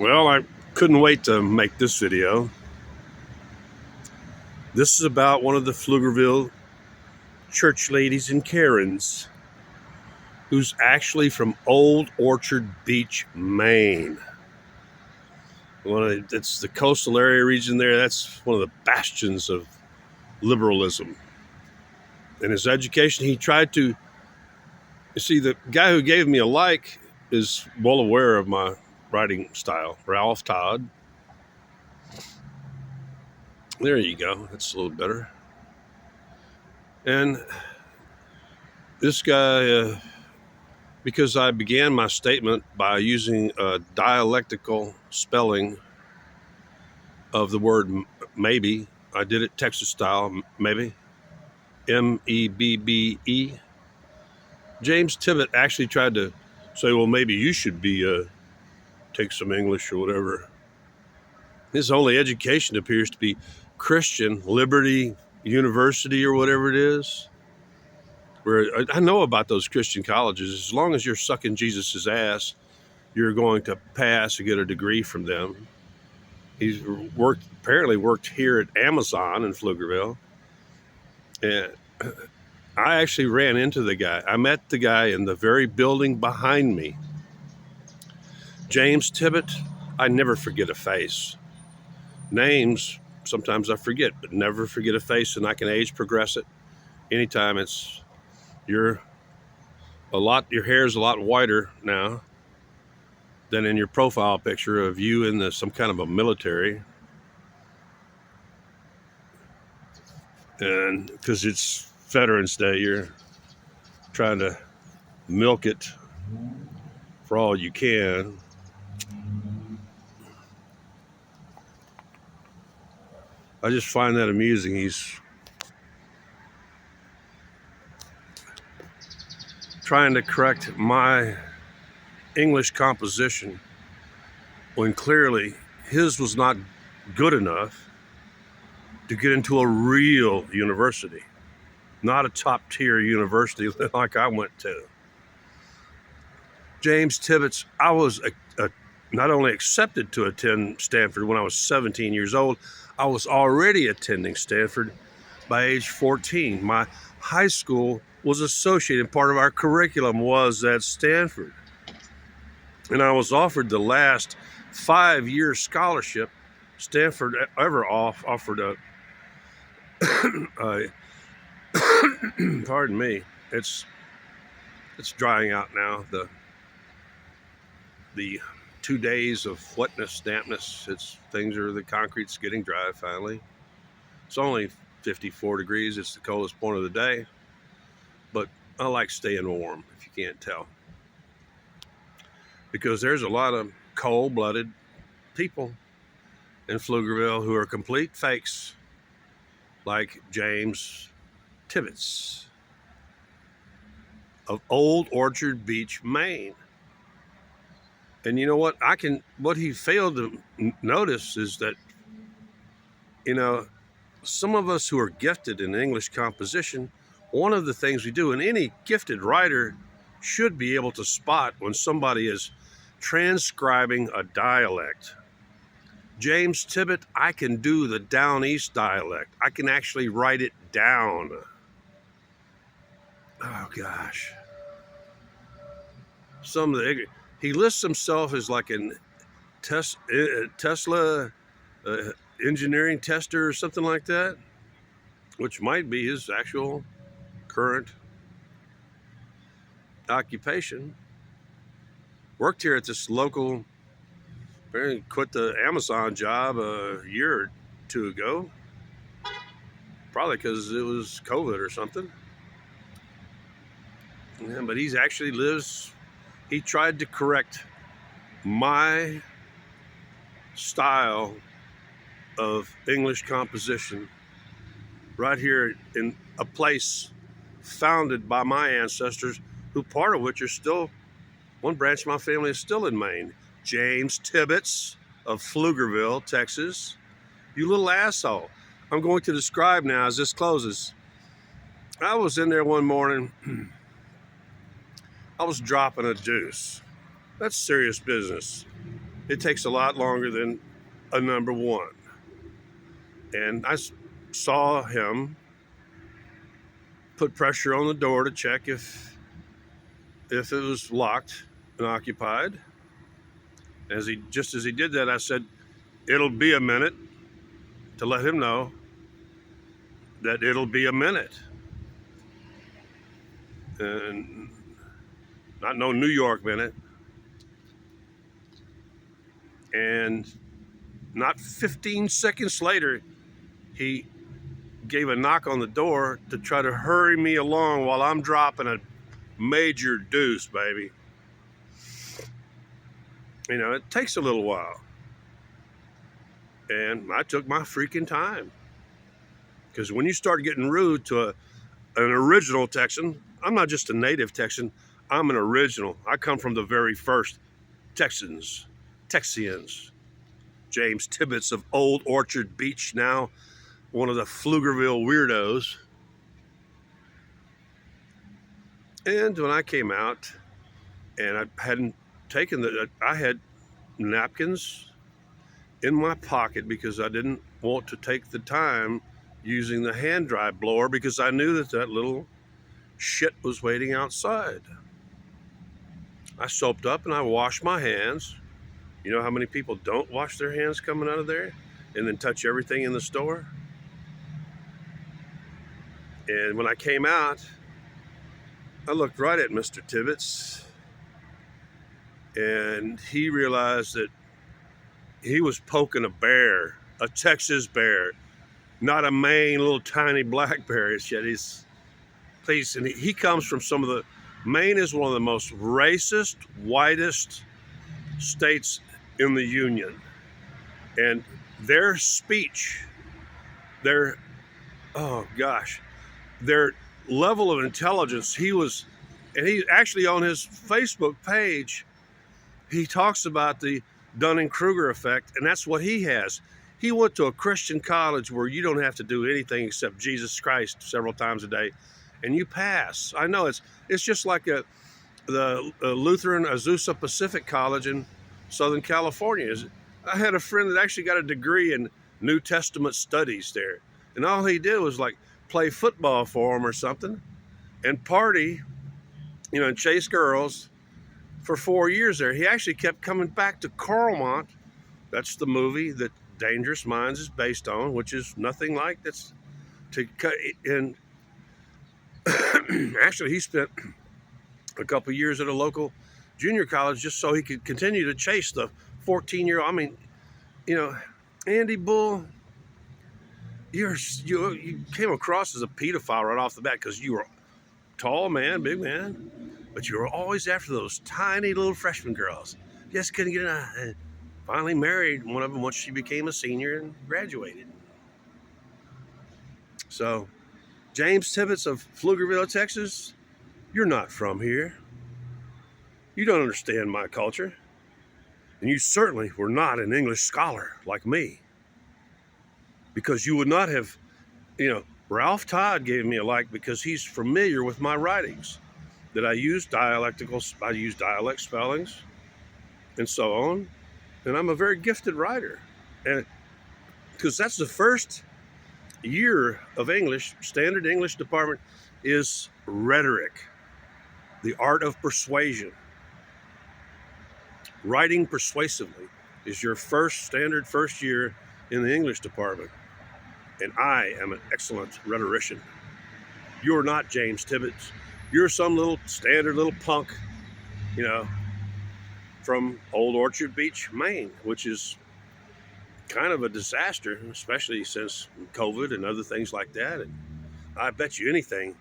Well, I couldn't wait to make this video. This is about one of the Pflugerville church ladies and Karens who's actually from Old Orchard Beach, Maine. It's the coastal area region there. That's one of the bastions of liberalism. In his education, he tried to, you see, the guy who gave me a like is well aware of my writing style, Ralph Todd. There you go. That's a little better. And this guy, because I began my statement by using a dialectical spelling of the word maybe. I did it Texas style, maybe. M-E-B-B-E. James Tibbetts actually tried to say, well, maybe you should take some English or whatever. His only education appears to be Christian Liberty University or whatever it is. Where I know about those Christian colleges. As long as you're sucking Jesus's ass, you're going to pass and get a degree from them. He's apparently worked here at Amazon in Pflugerville. And I actually ran into the guy. I met the guy in the very building behind me. James Tibbetts, I never forget a face. Names, sometimes I forget, but never forget a face, and I can age progress it. Anytime your hair's a lot whiter now than in your profile picture of you in some kind of a military. And because it's Veterans Day, you're trying to milk it for all you can. I just find that amusing. He's trying to correct my English composition when clearly his was not good enough to get into a real university, not a top-tier university like I went to. James Tibbetts, I was not only accepted to attend Stanford when I was 17 years old, I was already attending Stanford by age 14. My high school was associated, part of our curriculum was at Stanford. And I was offered the last 5-year scholarship Stanford ever offered pardon me, it's drying out now. The 2 days of wetness, dampness, the concrete's getting dry finally. It's only 54 degrees. It's the coldest point of the day, but I like staying warm, if you can't tell, because there's a lot of cold-blooded people in Pflugerville who are complete fakes, like James Tibbetts of Old Orchard Beach, Maine. And you know what? What he failed to notice is that, some of us who are gifted in English composition, one of the things we do, and any gifted writer should be able to spot when somebody is transcribing a dialect. James Tibbetts, I can do the Down East dialect. I can actually write it down. Oh gosh. He lists himself as like an Tesla engineering tester or something like that, which might be his actual current occupation. Worked here at this local, apparently quit the Amazon job a year or two ago, probably because it was COVID or something. Yeah, but he tried to correct my style of English composition right here in a place founded by my ancestors, who part of which are still, one branch of my family is still in Maine. James Tibbetts of Pflugerville, Texas. You little asshole. I'm going to describe now as this closes. I was in there one morning. I was dropping a deuce. That's serious business. it takes a lot longer than a number one. And I saw him put pressure on the door to check if it was locked and occupied. As he did that, I said, "It'll be a minute," to let him know that it'll be a minute. And not no New York minute. And not 15 seconds later, he gave a knock on the door to try to hurry me along while I'm dropping a major deuce, baby. You know, it takes a little while. And I took my freaking time. Because when you start getting rude to an original Texan, I'm not just a native Texan, I'm an original. I come from the very first Texians. James Tibbetts of Old Orchard Beach, now one of the Pflugerville weirdos. And when I came out, and I hadn't taken I had napkins in my pocket because I didn't want to take the time using the hand dry blower because I knew that little shit was waiting outside. I soaped up and I washed my hands. You know how many people don't wash their hands coming out of there and then touch everything in the store? And when I came out, I looked right at Mr. Tibbetts, and he realized that he was poking a bear, a Texas bear, not a Maine little tiny black bear. Yet and he comes from some of the, Maine is one of the most racist, whitest states in the Union. And their speech, their level of intelligence, and he actually on his Facebook page, he talks about the Dunning-Kruger effect, and that's what he has. He went to a Christian college where you don't have to do anything except Jesus Christ several times a day, and you pass. I know it's just like the Lutheran Azusa Pacific College in Southern California. I had a friend that actually got a degree in New Testament studies there, and all he did was like play football for him or something and party, and chase girls for 4 years there. He actually kept coming back to Carlmont. That's the movie that Dangerous Minds is based on, which is nothing like that's to cut. And actually, he spent a couple years at a local junior college just so he could continue to chase the 14-year-old. I mean, Andy Bull, you came across as a pedophile right off the bat because you were tall man, big man, but you were always after those tiny little freshman girls. Just couldn't get enough. Finally married one of them once she became a senior and graduated. So, James Tibbetts of Pflugerville, Texas, you're not from here. You don't understand my culture. And you certainly were not an English scholar like me. Because you would not have, Ralph Todd gave me a like because he's familiar with my writings. That I use dialect spellings, and so on. And I'm a very gifted writer. And because that's the first year of English, standard English department, is rhetoric, the art of persuasion. Writing persuasively is your first year in the English department. And I am an excellent rhetorician. You're not James Tibbetts. You're some little standard little punk, from Old Orchard Beach, Maine, which is kind of a disaster, especially since COVID and other things like that. And I bet you anything,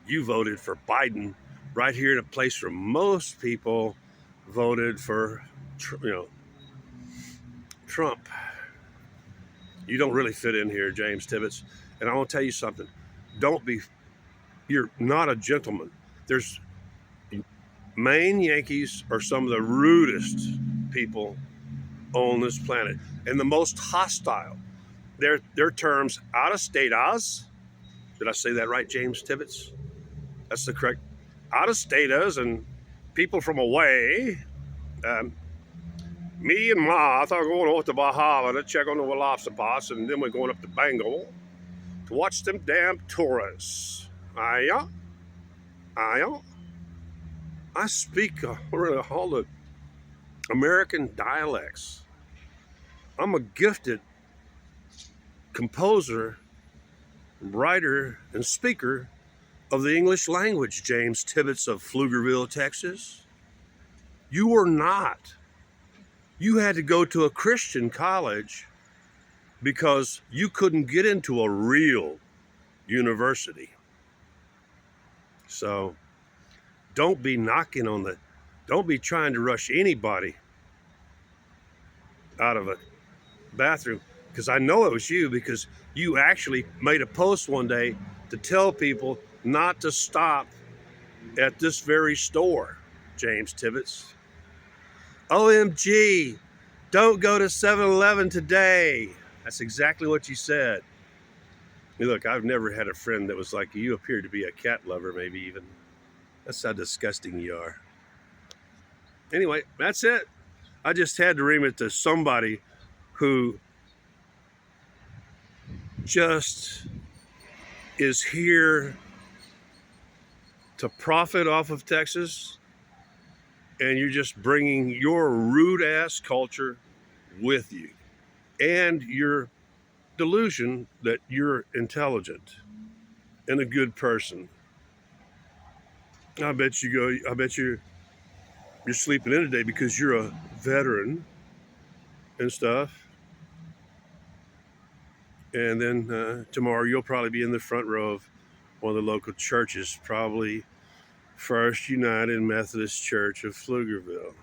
you voted for Biden right here in a place where most people voted for, Trump. You don't really fit in here, James Tibbetts. And I want to tell you something. You're not a gentleman. Maine Yankees are some of the rudest people on this planet and the most hostile. Their terms, out of status. Did I say that right, James Tibbetts? That's the correct. Out of status and people from away. Me and Ma, I thought going over to Bahama to check on the Velocipods, and then we're going up to Bengal to watch them damn tourists. Aye, aye. I speak all the American dialects. I'm a gifted composer, writer, and speaker of the English language, James Tibbetts of Pflugerville, Texas. You are not. You had to go to a Christian college because you couldn't get into a real university. So don't be don't be trying to rush anybody out of a bathroom, because I know it was you, because you actually made a post one day to tell people not to stop at this very store, James Tibbetts. OMG, don't go to 7-Eleven today. That's exactly what you said. Look, I've never had a friend that was like you. You appear to be a cat lover, maybe even. That's how disgusting you are. Anyway, that's it. I just had to ream it to somebody who just is here to profit off of Texas, and you're just bringing your rude ass culture with you and your delusion that you're intelligent and a good person. I bet you're sleeping in today because you're a veteran and stuff. And then tomorrow you'll probably be in the front row of one of the local churches, probably First United Methodist Church of Pflugerville.